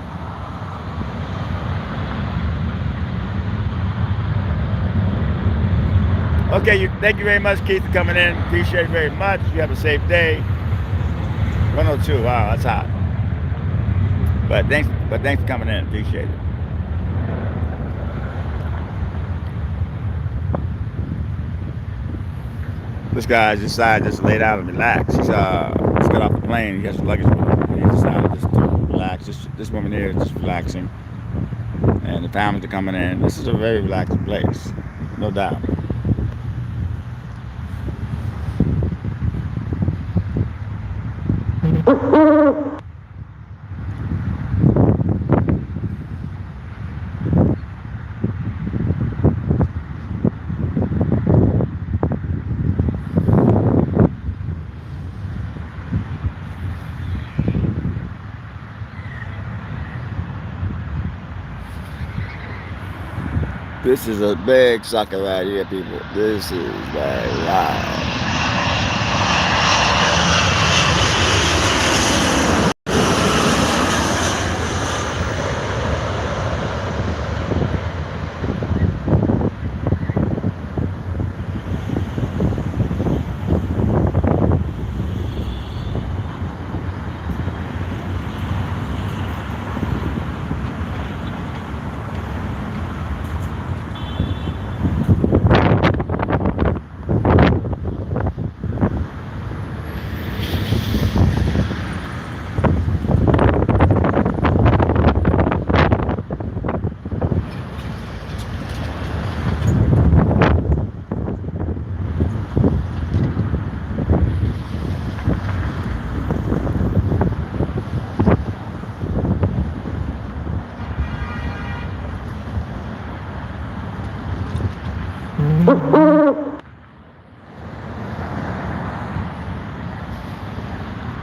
Okay, thank you very much, Keith, for coming in. Appreciate it very much. You have a safe day. 102. Wow, that's hot. But thanks for coming in. Appreciate it. This guy decided just to lay down and relax. He's got off the plane. He has luggage with him. And he decided just to relax. This woman here is just relaxing, and the families are coming in. This is a very relaxing place, no doubt. This is a big sucker right here, people. This is very loud.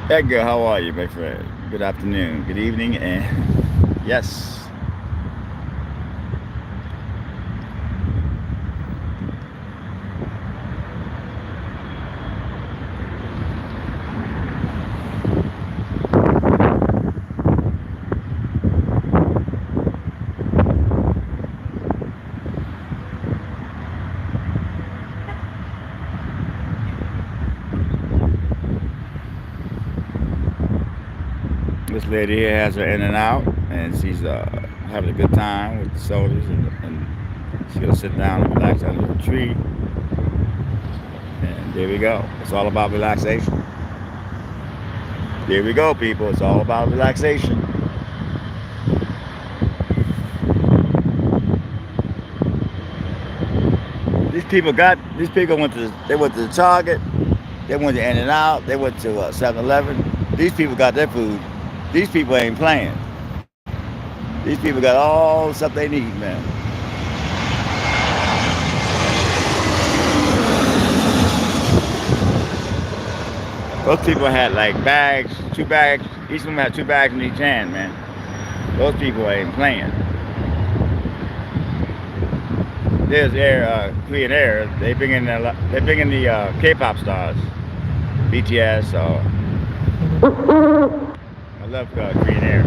Edgar, how are you, my friend? Good afternoon, good evening, and yes. This lady here has her in and out, and she's having a good time with the soldiers, and she's gonna sit down and relax under the tree. There we go. It's all about relaxation. There we go, people. It's all about relaxation. These people went to the Target, they went to In and Out, they went to 7-Eleven. These people got their food. These people ain't playing. These people got all the stuff they need, man. Those people had like bags, 2 bags. Each of them had 2 bags in each hand, man. Those people ain't playing. There's Korean Air. They bring in the K-pop stars, BTS. I love Korean Air.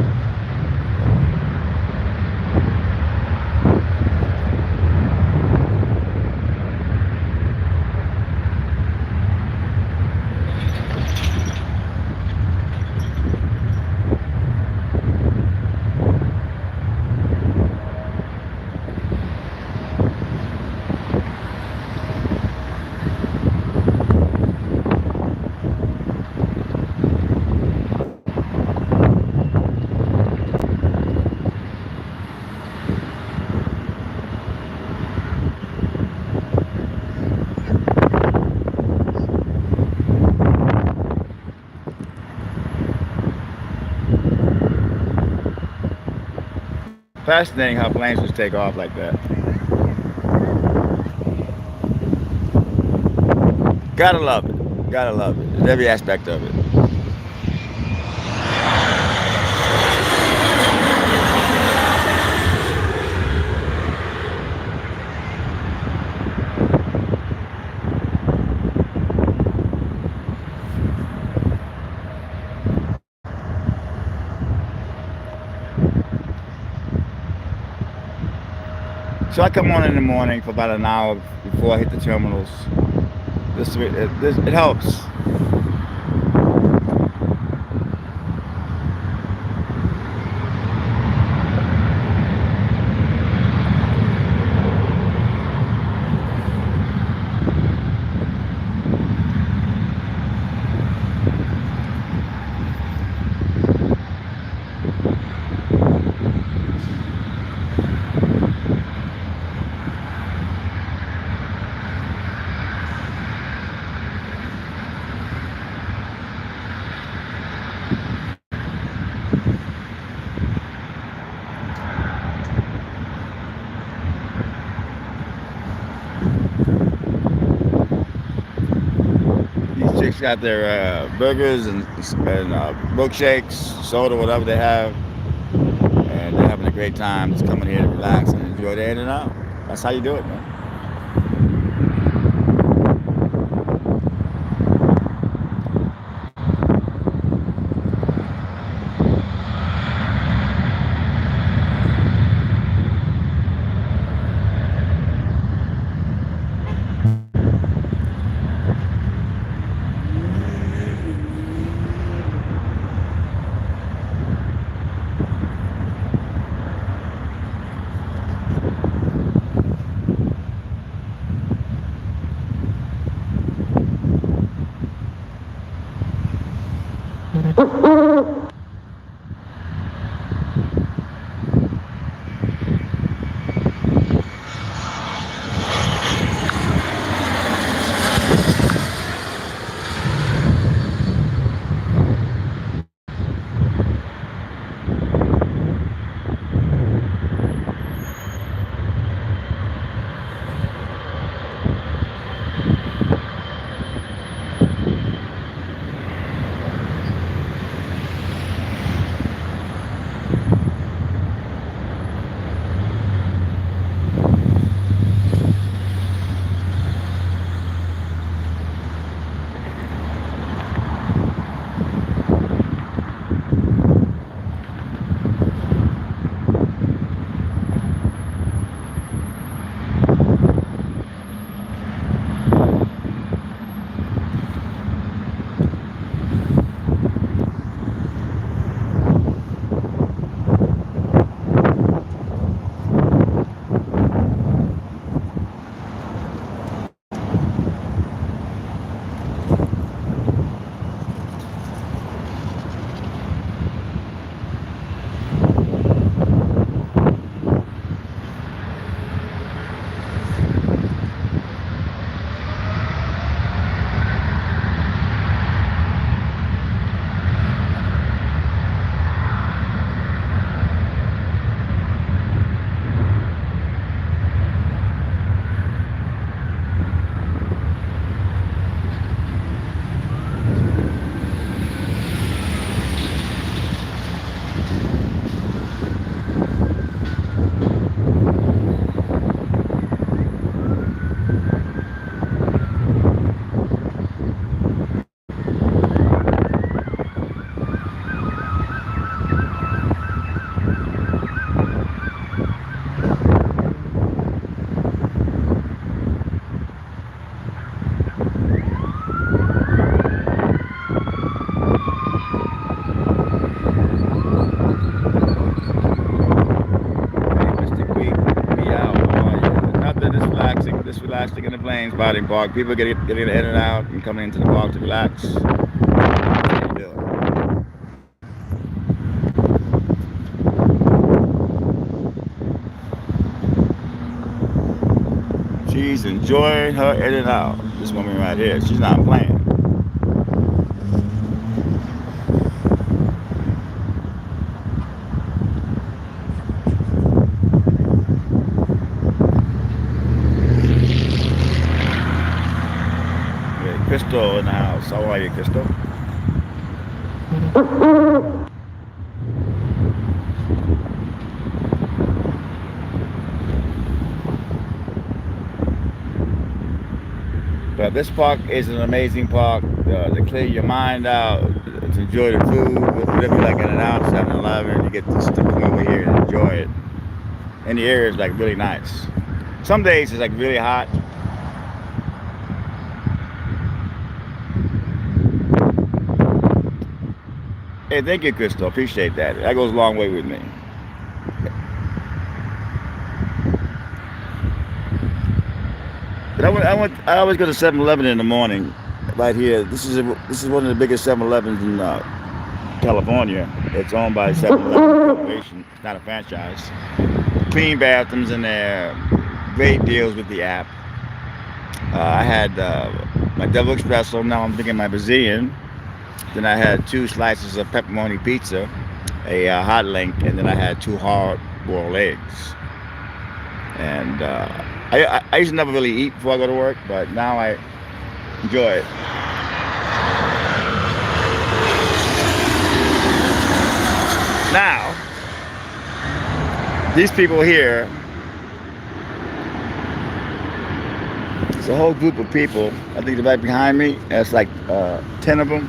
Fascinating how planes just take off like that. Gotta love it. Gotta love it. It's every aspect of it. So I come on in the morning for about an hour before I hit the terminals. It helps. These chicks got their burgers and milkshakes, soda, whatever they have, and they're having a great time. Just coming here to relax and enjoy their In and Out. That's how you do it, man. train spotting park. People getting in and out and coming into the park to relax. How you doing? She's enjoying her in and out. This woman right here, she's not playing. Okay, Crystal in the house. How are you, Crystal? But this park is an amazing park to clear your mind out, to enjoy the food, whatever you like in and out, 7-Eleven, you get to come over here and enjoy it. And the area is like really nice. Some days it's like really hot. Hey, thank you, Crystal. Appreciate that. That goes a long way with me. But I always go to 7-Eleven in the morning, right here. This is one of the biggest 7-Elevens in California. It's owned by 7-Eleven Corporation. It's not a franchise. Clean bathrooms in there. Great deals with the app. I had my double espresso. Now I'm drinking my Brazilian. Then I had 2 slices of pepperoni pizza, a hot link, and then I had 2 hard-boiled eggs. And I used to never really eat before I go to work, but now I enjoy it. Now, these people here, it's a whole group of people. I think they're right behind me. It's like 10 of them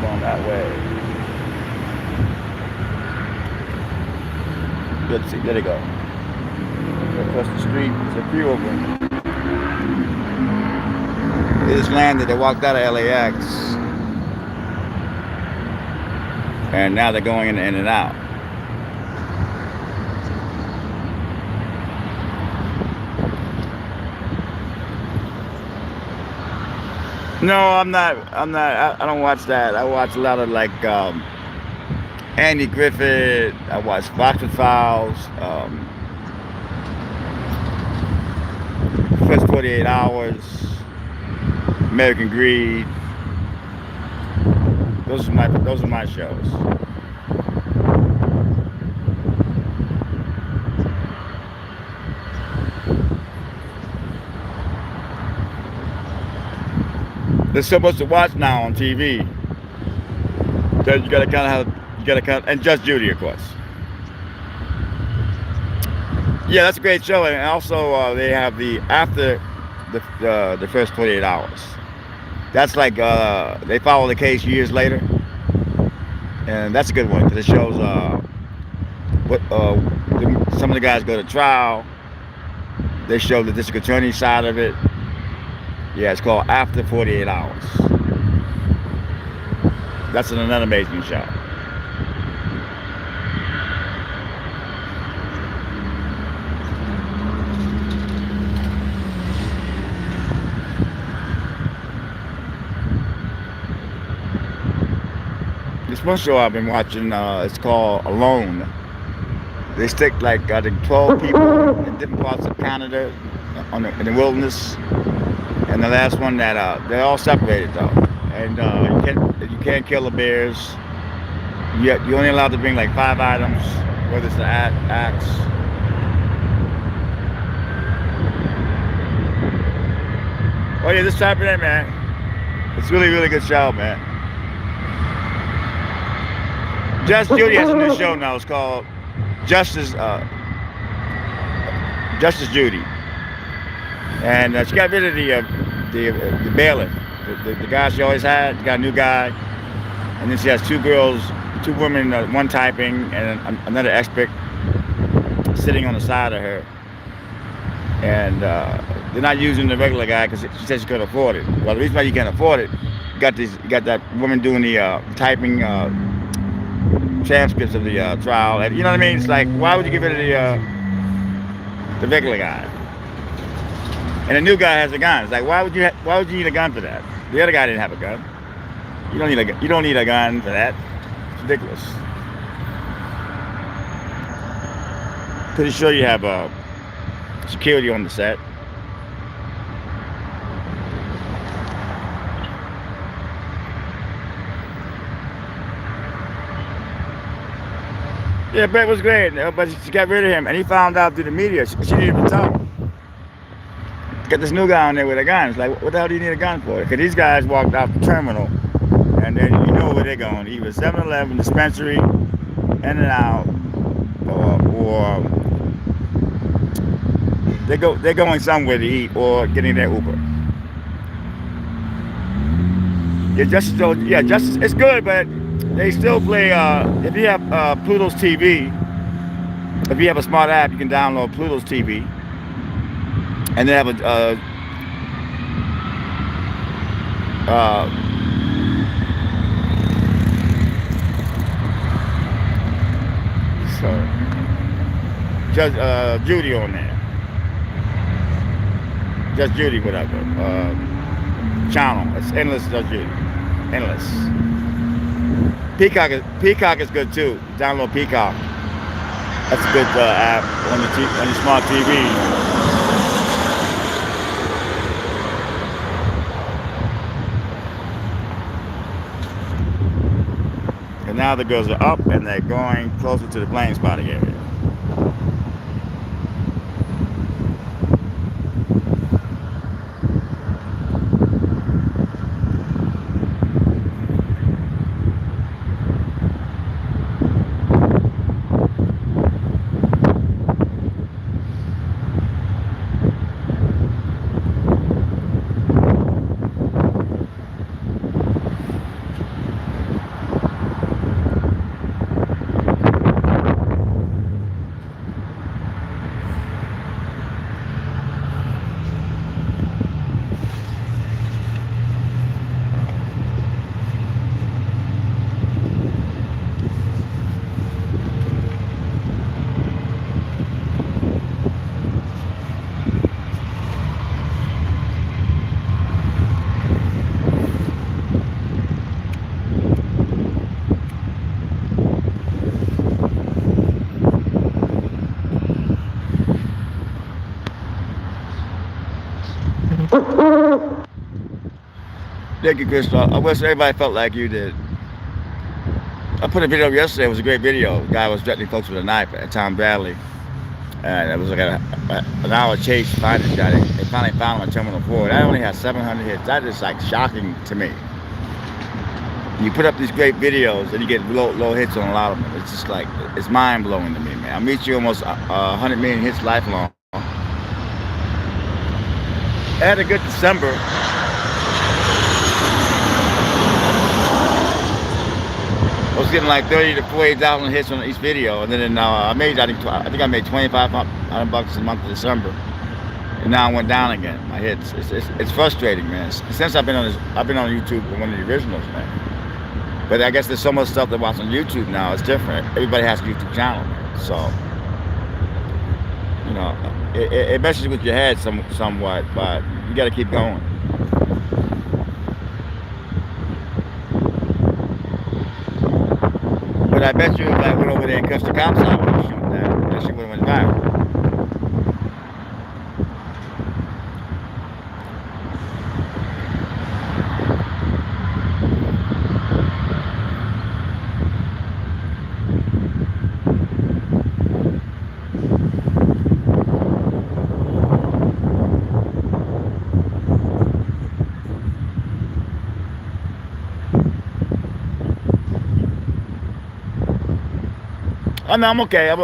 going that way. Let's see, there they go. Across the street, there's a few of them. They just landed, they walked out of LAX. And now they're going in and out. No, I'm not, I don't watch that. I watch a lot of like Andy Griffith, I watch Foxtrot Files, First 48 Hours, American Greed. Those are my shows. There's so much to watch now on TV that you gotta and Just Judy, of course. Yeah, that's a great show, and also they have the after the first 48 hours. That's like they follow the case years later, and that's a good one because it shows what some of the guys go to trial. They show the district attorney side of it. Yeah, it's called After 48 Hours. That's another amazing show. This one show I've been watching, it's called Alone. They stick like I think 12 people in different parts of Canada in the wilderness. And the last one that they're all separated though, and you can't kill the bears. You're only allowed to bring like 5 items, whether it's an axe. Oh yeah, just type it in, man. It's really, really good show, man. Just Judy has a new show now. It's called Justice Judy. And she got rid of the bailiff, the guy she always had. She got a new guy, and then she has 2 girls, 2 women, one typing and another expert sitting on the side of her. And they're not using the regular guy because she says she couldn't afford it. Well, the reason why you can't afford it, you got that woman doing the typing transcripts of the trial, and you know what I mean. It's like, why would you give it to the regular guy? And the new guy has a gun. It's like, why would you need a gun for that? The other guy didn't have a gun. You don't need a gun for that. It's ridiculous. Pretty sure you have security on the set. Yeah, Brett was great, but she got rid of him, and he found out through the media. She didn't even tell him. Got this new guy on there with a gun. It's like, what the hell do you need a gun for? Because these guys walked out the terminal, and then you know where they're going. Either 7-Eleven, dispensary, in and out, or they're going somewhere to eat or getting their Uber. Justice, it's good, but they still play, if you have Pluto's TV, if you have a smart app, you can download Pluto's TV, and they have Judge Judy on there. Judge Judy, whatever. Channel. It's endless Judge Judy. Endless. Peacock is good too. Download Peacock. That's a good app on your smart TV. And now the girls are up and they're going closer to the plane spotting area. Thank you, Crystal. I wish everybody felt like you did. I put a video up yesterday. It was a great video. The guy was threatening folks with a knife at Tom Bradley. And it was like an hour chase to find this guy. They finally found him on Terminal 4. That only had 700 hits. That is like shocking to me. You put up these great videos and you get low hits on a lot of them. It's just like, it's mind blowing to me, man. I meet you almost 100 million hits lifelong. I had a good December. I was getting like 30 to 40,000 hits on each video, and then I think I made $2,500 a month in December, and now I went down again. My hits, it's frustrating, man. Since I've been on YouTube, one of the originals, man. But I guess there's so much stuff to watch on YouTube now. It's different. Everybody has a YouTube channel, man. So you know, it messes with your head somewhat, but you got to keep going. But I bet you if I went over there and cussed the cops out, that shit would have went viral. I mean, I'm okay.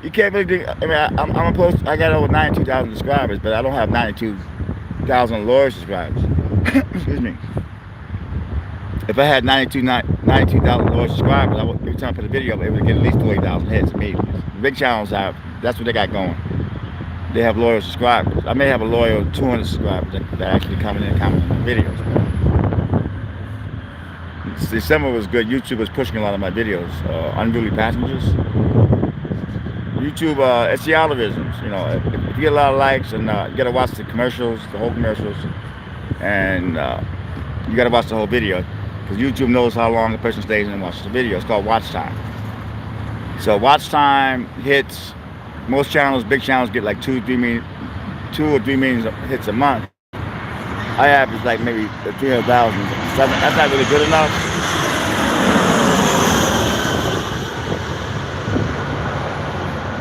You can't really do. I mean, I got over 92,000 subscribers, but I don't have 92,000 loyal subscribers. Excuse me. If I had 92,000 loyal subscribers, every time I put a video up, it would get at least 40,000 hits immediately. Big channels that's what they got going. They have loyal subscribers. I may have a loyal 200 subscribers that actually come in and comment on my videos. December was good. YouTube was pushing a lot of my videos. Unruly Passengers. YouTube, it's the algorithms. You know, if you get a lot of likes, and you gotta watch the commercials, the whole commercials, and you gotta watch the whole video, because YouTube knows how long a person stays and watches the video. It's called watch time. So watch time hits. Most channels, big channels, get like 2 or 3 million hits a month. I average like maybe 300,000. That's not really good enough.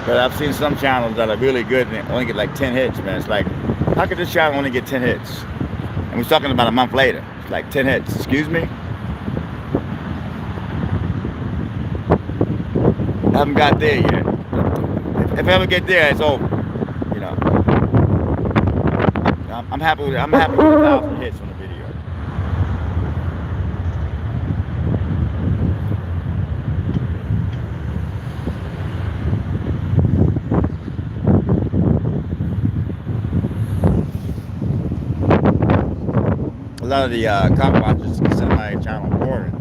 But I've seen some channels that are really good and only get like 10 hits, man. It's like, how could this channel only get 10 hits? And we're talking about a month later. It's like 10 hits. Excuse me? I haven't got there yet. If I ever get there, it's over. You know. I'm happy with 1,000 hits on the video. A lot of the cop watchers consider my channel boring.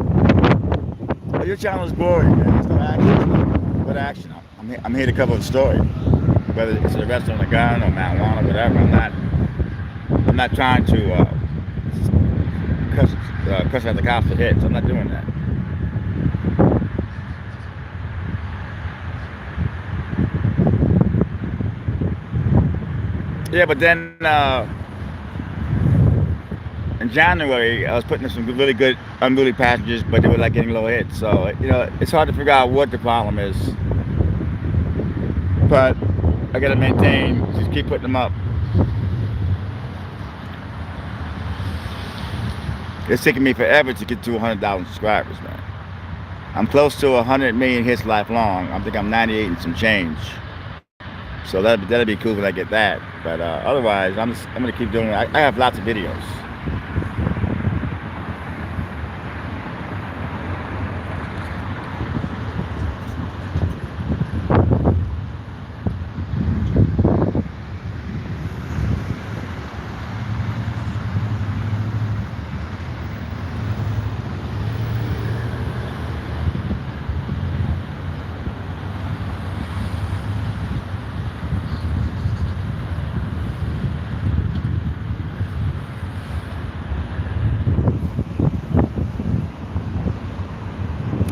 Oh, your channel is boring, man. There's no action. What action? I'm here to cover the story. Whether it's an arrest on a gun or marijuana, whatever. I'm not trying to cuss at the cops for hits. I'm not doing that. Yeah, but then in January, I was putting in some really good unruly passages, but they were like getting low hits. So, you know, it's hard to figure out what the problem is. But I gotta maintain, just keep putting them up. It's taking me forever to get to 100,000 subscribers, man. I'm close to 100 million hits lifelong. I think I'm 98 and some change. So that'll be cool when I get that. But otherwise, I'm gonna keep doing it. I have lots of videos.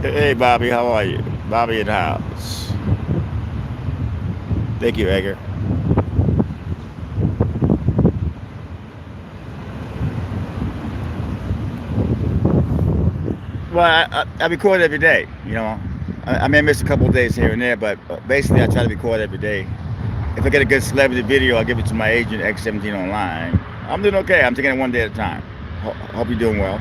Hey, Bobby, how are you? Bobby in the house. Thank you, Edgar. Well, I record every day, you know. I may miss a couple of days here and there, but basically I try to record every day. If I get a good celebrity video, I'll give it to my agent, X17 Online. I'm doing okay. I'm taking it one day at a time. Hope you're doing well.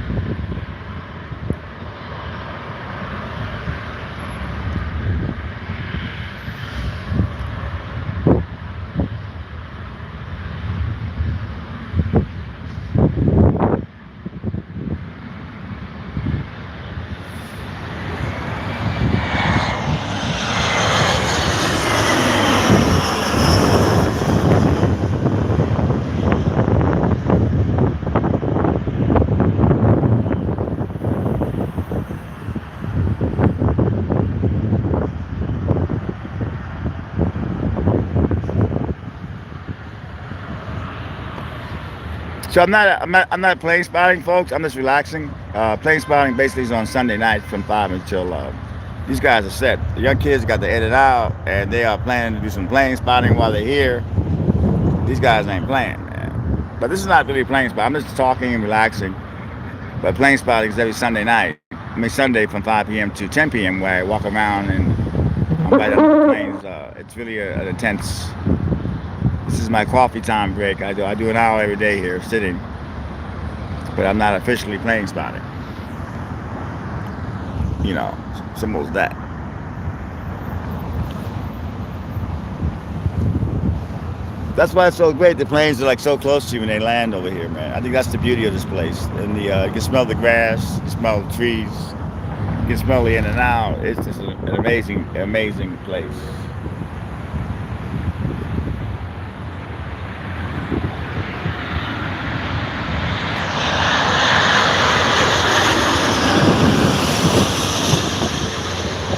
So I'm not plane spotting, folks. I'm just relaxing. Plane spotting basically is on Sunday night from 5 until these guys are set. The young kids got to edit out, and they are planning to do some plane spotting while they're here. These guys ain't playing, man. But this is not really plane spotting. I'm just talking and relaxing. But plane spotting is every Sunday night. I mean Sunday from 5 p.m. to 10 p.m. where I walk around and I'm right under the planes. It's really an intense. This is my coffee time break. I do an hour every day here, sitting. But I'm not officially plane spotting. You know, simple as that. That's why it's so great. The planes are like so close to you when they land over here, man. I think that's the beauty of this place. And you can smell the grass, you can smell the trees, you can smell the in and out. It's just an amazing, amazing place.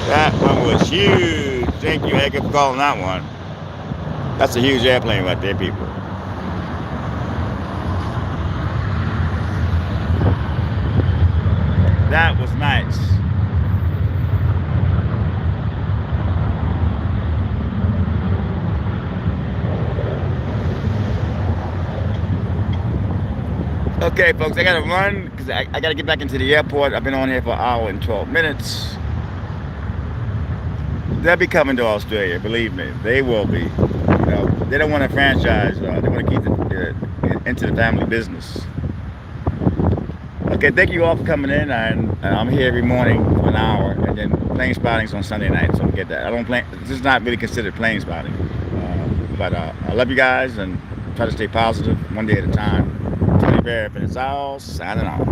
That one was huge. Thank you, Edgar, for calling that one. That's a huge airplane right there, people. That was nice. Okay, folks, I gotta run because I gotta get back into the airport. I've been on here for an hour and 12 minutes. They'll be coming to Australia, believe me. They will be. You know, they don't want a franchise. They want to keep it into the family business. Okay, thank you all for coming in. And I'm here every morning for an hour, and then plane spotting's on Sunday night. So get that. I don't plane. This is not really considered plane spotting, but I love you guys and try to stay positive one day at a time. Tony Bear, and it's all signing off.